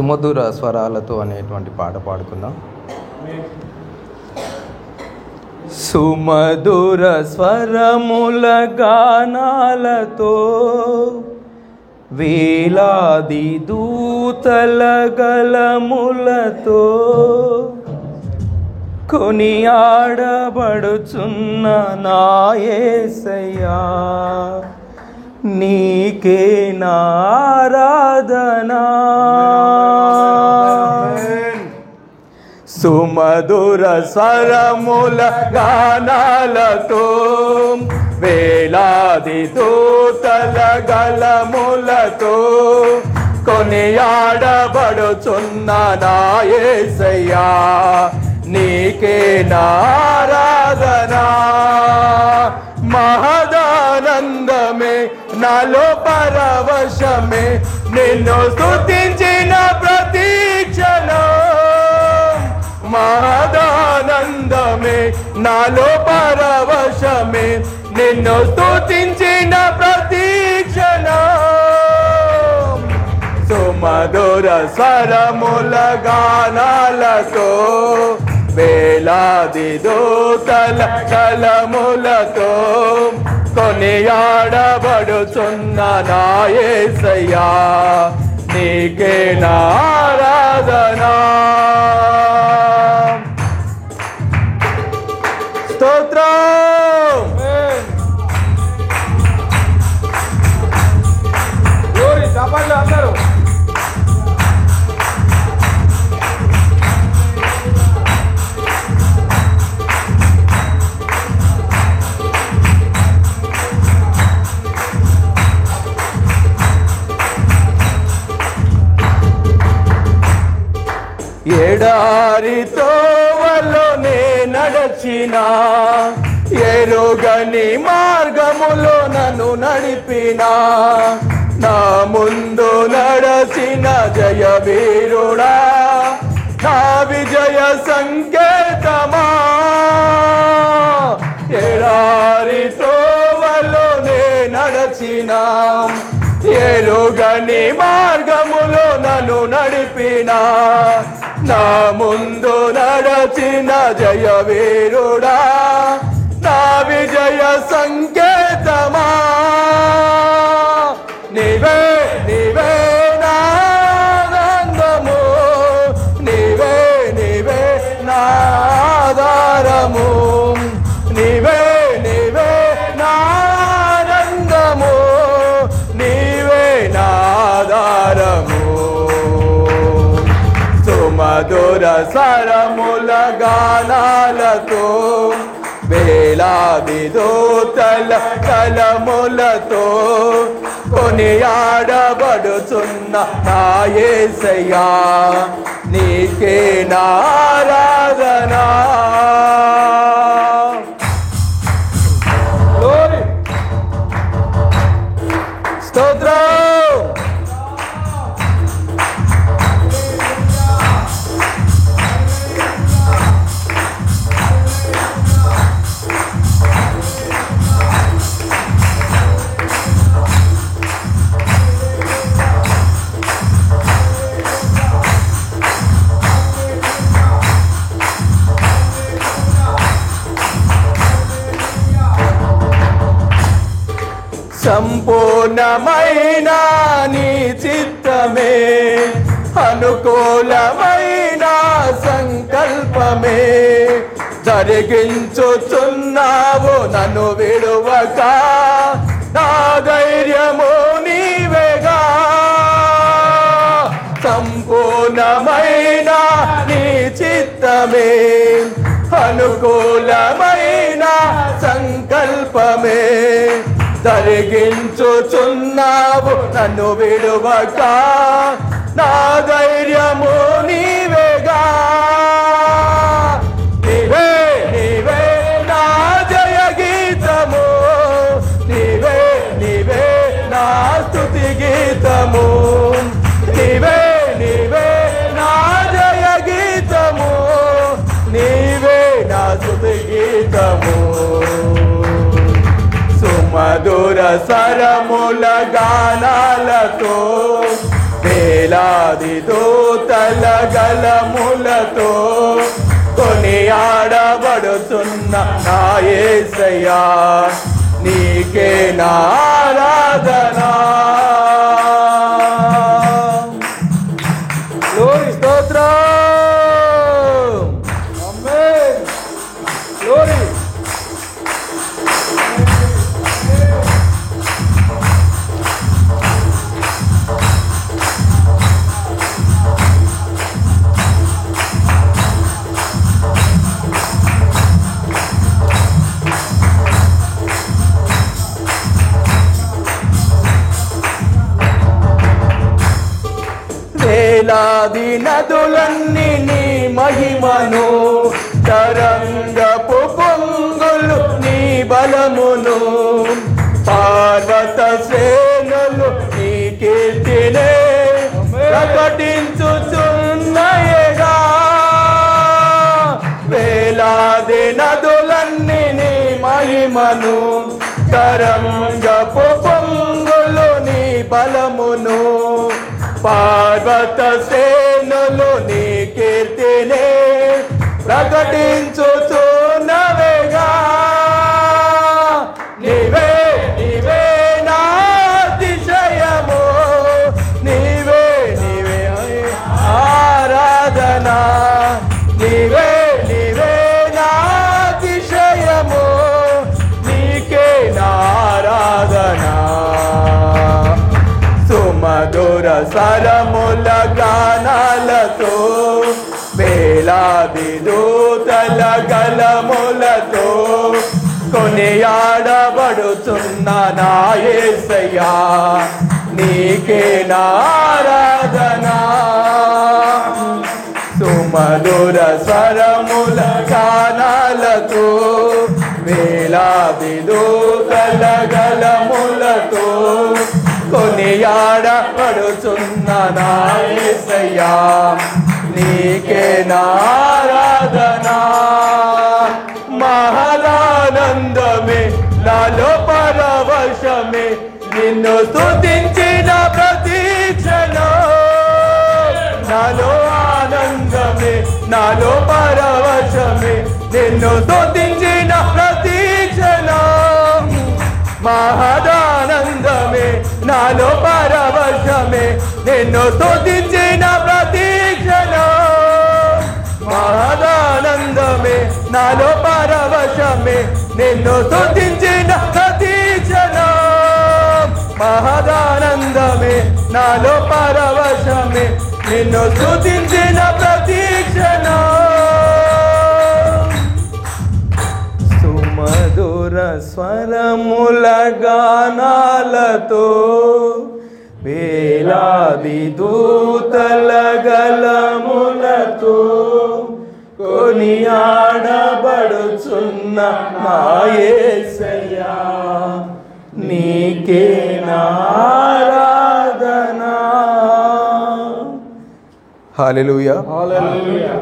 సుమధుర స్వరాలతో అనేటువంటి పాట పాడుకుందాం. సుమధుర స్వరముల గానాలతో వేలాది దూతల గలములతో కొనియాడబడుచున్న నా యేసయ్యా, నీకే నా ఆరాధనా. సుమధుర స్వరముల గానాలతో వేలాది దూతల గలములతో కొనియాడబడుచున్న నా యేసయ్యా, నీకే నా ఆరాధనా. మహదానందమే నాలో పరవశమే నిన్ను స్తుతించిన ప్రతి క్షణం. మహదానందమే నాలో పరవశమే నిన్ను స్తుతించిన ప్రతి క్షణం. సుమధుర స్వరముల గానాలతో వేలాది దూతల గలములతో కొనియాడబడుచున్న నా యేసయ్యా, నీకే నా ఆరాధనా. స్తోత్రం. అందరూ ఎడారితో వలనే నడచిన ఎరుగని మార్గములో నన్ను నడిపిన నా ముందు నడచిన జయవీరుడా, నా విజయ సంకేతమా. ఎడారితో వలనే నడచిన ఎరుగని మార్గములో నన్ను నడిపిన నా ముందు నడచిన జయవీరుడా, నా విజయ సంకేతమా. నీవే నీవే నా ఆనందము, నీవే నీవే నా ఆధారము, నీవే నీవే నా ఆనందము, నీవే నా ఆధారము. సుమధుర స్వరముల గానాలతో వేలాది దూతల గలములతో కొనియాడబడుచున్న నా యేసయ్యా, నీకే నా ఆరాధనా. స్తోత్రం. సంపూర్ణమైన నీ చిత్తమే, అనుకూలమైన సంకల్పమే జరిగించుచున్నావు నన్ను విడువక. నా ధైర్యము నీవేగా. సంపూర్ణమైన నీ చిత్తమే, అనుకూలమైన సంకల్పమే జరిగించుచున్నావు నన్ను విడువక. నా ధైర్యము నీవేగా. నీవే నీవే నా జయ గీతము, నీవే నీవే నా స్తుతి గీతము, నీవే నీవే నా జయ గీతము, నీవే నా స్తుతి గీతము. సుమధుర స్వరముల గానాలతో వేలాది దూతల గలములతో కొనియాడబడుతున్న నా యేసయ్యా నీకే నా ఆరాధన. గ్లోరీ స్తోత్రం. ఆమేన్. గ్లోరీ. వేలాది నదులన్నీ నీ మహిమను, తరంగపు పొంగులు నీ బలమును, పర్వత శ్రేణులు నీ కీర్తినే ప్రకటించుచున్నయగా. వేలాది నదులన్నీ నీ మహిమను, తరంగపు పొంగులు నీ బలమును, పర్వత శ్రేణులు నీ కీర్తినే ప్రకటించుచున్నవేగా. నీవే నీవే నా అతిశయము, నీవే నీవే ఆరాధన. నీవే నీవే నా అతిశయము, నీకే నా ఆరాధన. సుమధుర స్వరముల గానాలతో, వేలాది దూతల గలములతో కొనియాడబడుతున్న నా యేసయ్యా నీకే నా ఆరాధన. సుమధుర స్వరముల గానాలతో, వేలాది దూతల గలములతో కొనియాడబడుచున్న నా యేసయ్యా నీకే నా ఆరాధన. మహదానందమే నాలో పరవశమే, నిన్ను స్తుతించిన ప్రతి క్షణం. నాలో ఆనందమే నాలో పరవశమే, నిన్ను స్తుతించిన ప్రతి క్షణం. మహదానందమే నాలో పరవశమే, నిన్ను స్తుతించిన ప్రతి క్షణం. మహదానందమే నాలో పరవశమే, నిన్ను స్తుతించిన ప్రతి క్షణం. మహదానందమే నాలో పరవశమే, నిన్ను స్తుతించిన ప్రతి క్షణం. సుమధుర స్వరముల గానాలతో, వేలాది దూతల గలములతో కొనియాడబడుచున్న మా యేసయ్యా నీకే నా ఆరాధన. హల్లెలూయా. హల్లెలూయా.